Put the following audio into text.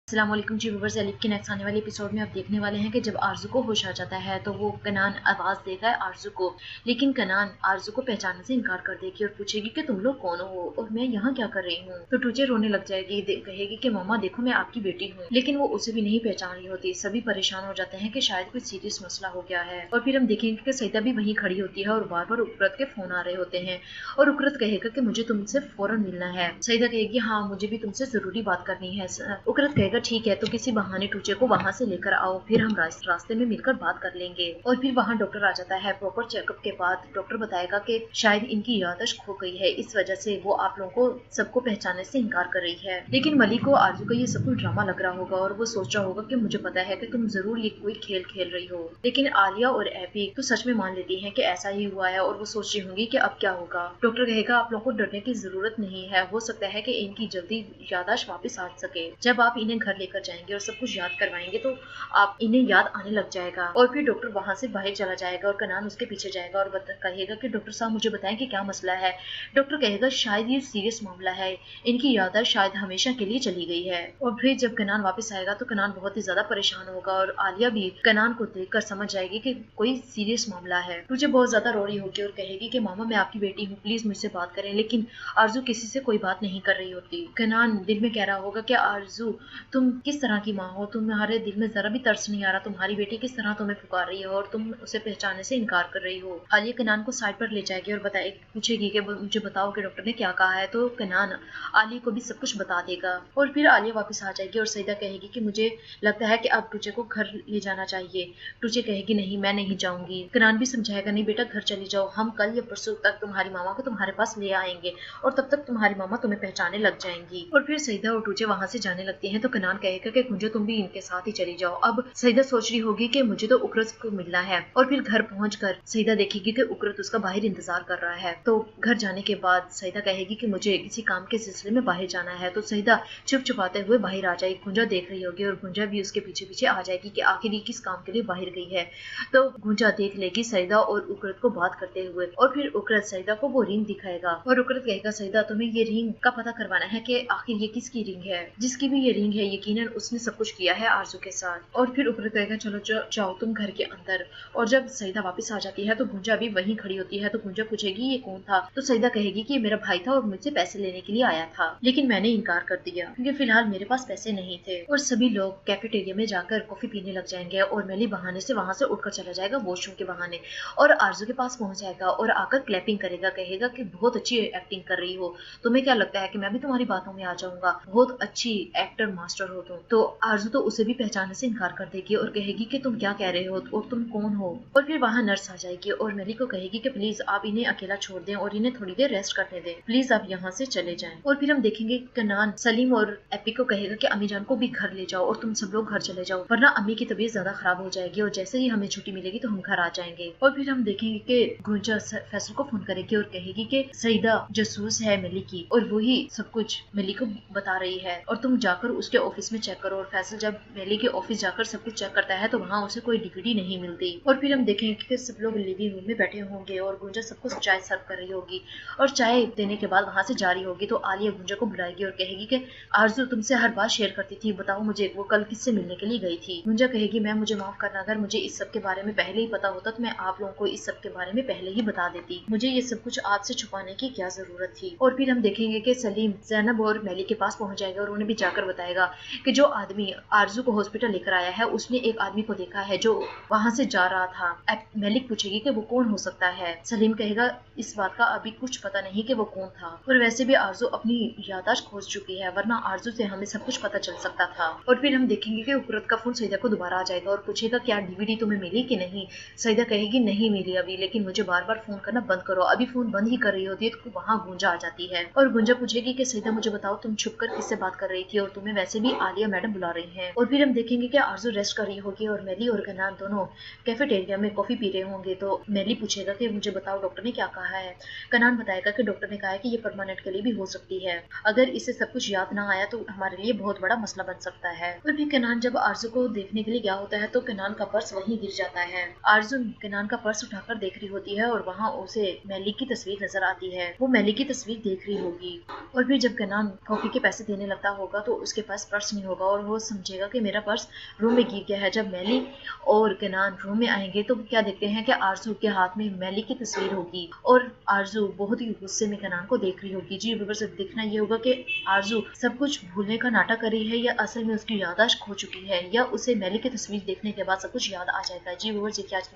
अस्सलाम वालेकुम जी viewers, elif के नेक्स्ट आने वाले एपिसोड में आप देखने वाले हैं कि जब आरजू को होश आ जाता है तो वो कनान आवाज देगा है आरजू को, लेकिन कनान आरजू को पहचानने से इनकार कर देगी और पूछेगी कि तुम लोग कौन हो और मैं यहाँ क्या कर रही हूँ। तो टूचे रोने लग जाएगी, कहेगी कि मम्मा देखो मैं आपकी बेटी हूँ, लेकिन वो उसे भी नहीं पहचान रही होती। सभी परेशान हो जाते हैं कि शायद कोई सीरियस मसला हो गया है। और फिर हम देखेंगे कि सईदा भी वहीं खड़ी होती है और बार बार उकरत के फोन आ रहे होते हैं और उकरत कहेगा कि मुझे तुमसे फौरन मिलना है। सईदा कहेगी हाँ मुझे भी तुमसे जरूरी बात करनी है। उकरत कहेगा ठीक है, तो किसी बहाने टूचे को वहाँ से लेकर आओ, फिर हम रास्ते में मिलकर बात कर लेंगे। और फिर वहाँ डॉक्टर आ जाता है। प्रॉपर चेकअप के बाद डॉक्टर बताएगा कि शायद इनकी याददाश्त खो गई है, इस वजह से वो आप लोगों को सबको पहचानने से इनकार कर रही है। लेकिन मलिक को आरजू का ये सब कुछ ड्रामा लग रहा होगा और वो सोच रहा होगा कि मुझे पता है कि तुम जरूर ये कोई खेल खेल रही हो। लेकिन आलिया और एबी तो सच में मान लेती हैं कि ऐसा ही हुआ है और वो सोच रही होंगी कि अब क्या होगा। डॉक्टर कहेगा आप लोगों को डरने की जरूरत नहीं है, हो सकता है कि इनकी जल्दी याददाश्त वापस आ सके। जब आप इन्हें घर लेकर जाएंगे और सब कुछ याद करवाएंगे तो आप इन्हें याद आने लग जाएगा। और फिर डॉक्टर वहां से बाहर चला जाएगा और कनान उसके पीछे जाएगा और कहेगा कि डॉक्टर साहब मुझे बताएं कि क्या मसला है। डॉक्टर कहेगा शायद ये सीरियस मामला है, इनकी याददाश्त शायद हमेशा के लिए चली गई है। और फिर जब कनान वापस आएगा तो कनान बहुत ही ज्यादा परेशान होगा और आलिया भी कनान को देखकर समझ जाएगी कि कोई सीरियस मामला है। तुझे बहुत ज्यादा रो रही होगी और कहेगी कि मामा मैं आपकी बेटी हूँ, प्लीज मुझसे बात करें। लेकिन आरजू किसी से कोई बात नहीं कर रही होती। कनान दिल में कह रहा होगा कि आरजू तुम किस तरह की माँ हो, तुम्हारे दिल में जरा भी तरस नहीं आ रहा, तुम्हारी बेटी किस तरह तुम्हें पुकार रही है और तुम उसे पहचानने से इनकार कर रही हो। आलिया कनान को साइड पर ले जाएगी और पूछेगी कि मुझे बताओ कि डॉक्टर ने क्या कहा है। तो कनान आलिया को भी सब कुछ बता देगा। और फिर आलिया वापस आ जाएगी और सईदा कहेगी कि मुझे लगता है कि अब टूचे को घर ले जाना चाहिए। टूचे कहेगी नहीं मैं नहीं जाऊंगी। कनान भी समझाएगा नहीं बेटा घर चली जाओ, हम कल या परसों तक तुम्हारी मामा को तुम्हारे पास ले आएंगे और तब तक तुम्हारी मामा तुम्हें पहचाने लग जाएंगी। और फिर सईदा और टूचे वहां से जाने लगते हैं तो कनान कहेगा कि मुझे तुम भी इनके साथ ही चली जाओ। अब सईदा सोच रही होगी कि मुझे तो उकरत को मिलना है। और फिर घर पहुंचकर सईदा देखेगी कि उकरत उसका बाहर इंतजार कर रहा है। तो घर जाने के बाद सईदा कहेगी कि मुझे किसी काम के सिलसिले में बाहर जाना है। तो सईदा छुप छुपाते हुए बाहर आ जाएगी। गुंजा देख रही होगी और गुंजा भी उसके पीछे पीछे आ जाएगी कि आखिर ये किस काम के लिए बाहर गई है। तो गुंजा देख लेगी सईदा और उकरत को बात करते हुए और फिर उकरत सईदा को वो रिंग दिखाएगा और उकरत कहेगा सईदा तुम्हें ये रिंग का पता करवाना है कि आखिर ये किसकी रिंग है। जिसकी भी ये रिंग है यकीनन उसने सब कुछ किया है आरजू के साथ। और फिर उकरत कहेगा चलो जाओ तुम घर के अंदर। और जब सईदा वापस आ जाती है तो गुंजा भी वहीं खड़ी होती है। तो गुंजा पूछेगी ये कौन था। तो सईदा कहेगी कि ये मेरा भाई था और मुझसे पैसे लेने के लिए आया था, लेकिन मैंने इनकार कर दिया क्योंकि फिलहाल मेरे पास पैसे नहीं थे। और सभी लोग कैफेटेरिया में जाकर कॉफी पीने लग जाएंगे और मेली बहाने से वहां से उठकर चला जाएगा वॉशरूम के बहाने और आरजू के पास पहुंच जाएगा और आकर क्लैपिंग करेगा। कहेगा कि बहुत अच्छी एक्टिंग कर रही हो, तुम्हें क्या लगता है कि मैं भी तुम्हारी बातों में आ जाऊंगा, बहुत अच्छी एक्टर मास्टर हो तुम। तो आरजू तो उसे भी पहचानने से इनकार कर देगी और कहेगी कि तुम क्या कह रहे हो और तुम कौन हो। और फिर वहां नर्स आ जाएगी और मेली को कहेगी कि प्लीज आप इन्हें अकेला छोड़ दें और इन्हें थोड़ी देर रेस्ट करने दें, प्लीज आप यहाँ से चले जाएं। और फिर हम देखेंगे कनान सलीम और एपी को कहेगा कि अम्मी जान को भी घर ले जाओ और तुम सब लोग घर चले जाओ, वरना अम्मी की तबीयत ज्यादा खराब हो जाएगी और जैसे ही हमें छुट्टी मिलेगी तो हम घर आ जाएंगे। और फिर हम देखेंगे कि गुंजा फैसल को फोन करेगी और कहेगी कि सईदा जासूस है मिली की और वही सब कुछ मिली को बता रही है और तुम जाकर उसके ऑफिस में चेक करो। और फैसल जब मिली के ऑफिस जाकर सब कुछ चेक करता है तो वहाँ उसे कोई डीवीडी नहीं मिलती। और फिर हम देखेंगे कि सब लोग लिविंग रूम में बैठे होंगे और गुंजा सबको चाय सर्व कर रही होगी और चाय देने के बाद वहां से जा रही होगी। तो आलिया गुंजा को बुलाएगी और कहेगी कि आरजू तुमसे हर बात शेयर करती थी, बताओ मुझे वो कल किससे मिलने के लिए गई थी। गुंजा कहेगी मैं मुझे माफ करना, अगर मुझे इस सब के बारे में पहले ही पता होता तो मैं आप लोगों को इस सब के बारे में पहले ही बता देती, मुझे ये सब कुछ आपसे छुपाने की क्या जरूरत थी। और फिर हम देखेंगे कि सलीम जैनब और मैली के पास पहुंच जाएगा और उन्हें भी जाकर बताएगा कि जो आदमी आरजू को हॉस्पिटल लेकर आया है उसने एक आदमी को देखा है जो वहां से जा रहा था। मैलिक पूछेगी कि वो कौन हो सकता है। सलीम कहेगा इस बात का अभी कुछ पता नहीं कि वो कौन था और वैसे भी आरजू अपनी याददाश्त खोज चुकी है, वरना आरजू से हमें सब कुछ पता चल सकता था। और फिर हम देखेंगे कि उकरत का फोन सईदा को दोबारा आ जाएगा और पूछेगा क्या डीवीडी तुम्हें मिली कि नहीं। सईदा कहेगी नहीं मिली अभी, लेकिन मुझे बार बार फोन करना बंद करो। अभी फोन बंद ही कर रही होती है तो वहाँ गुंजा आ जाती है और गुंजा पूछेगी कि सईदा मुझे बताओ तुम छुपकर किससे बात कर रही थी और तुम्हें वैसे भी आलिया मैडम बुला रही हैं। और फिर हम देखेंगे कि आरजू रेस्ट कर रही होगी और मेली और कनान दोनों कैफेटेरिया में कॉफी पी रहे होंगे। तो मेली पूछेगा कि मुझे बताओ डॉक्टर ने क्या कहा है। कनान बताएगा कि डॉक्टर ने कहा है कि ये परमानेंट के लिए भी हो सकती है, अगर इसे सब कुछ याद ना आया तो हमारे लिए बहुत बड़ा मसला बन सकता है। और फिर कनान जब आरजू को देखने के लिए गया होता है तो कनान का पर्स वहीं गिर जाता है। आरजू कनान का पर्स उठाकर देख रही होती है और वहाँ उसे मेली की तस्वीर नजर आती है। वो मेली की तस्वीर देख रही होगी और फिर जब कनान कॉफी के पैसे देने लगता होगा तो उसके पास पर्स नहीं होगा और वो समझेगा कि मेरा पर्स रूम में गिर गया है। जब मैली और कनान रूम में आएंगे तो क्या देखते हैं कि आरजू के हाथ में मैली की तस्वीर होगी और आरजू बहुत ही गुस्से में कनान को देख रही होगी। जी व्यूअर्स, अब देखना ये होगा कि आरजू सब कुछ भूलने का नाटक कर रही है या असल में उसकी याददाश्त खो चुकी है या उसे मैली की तस्वीर देखने के बाद सब कुछ याद आ जाएगा। जी व्यूअर्स, ये आज की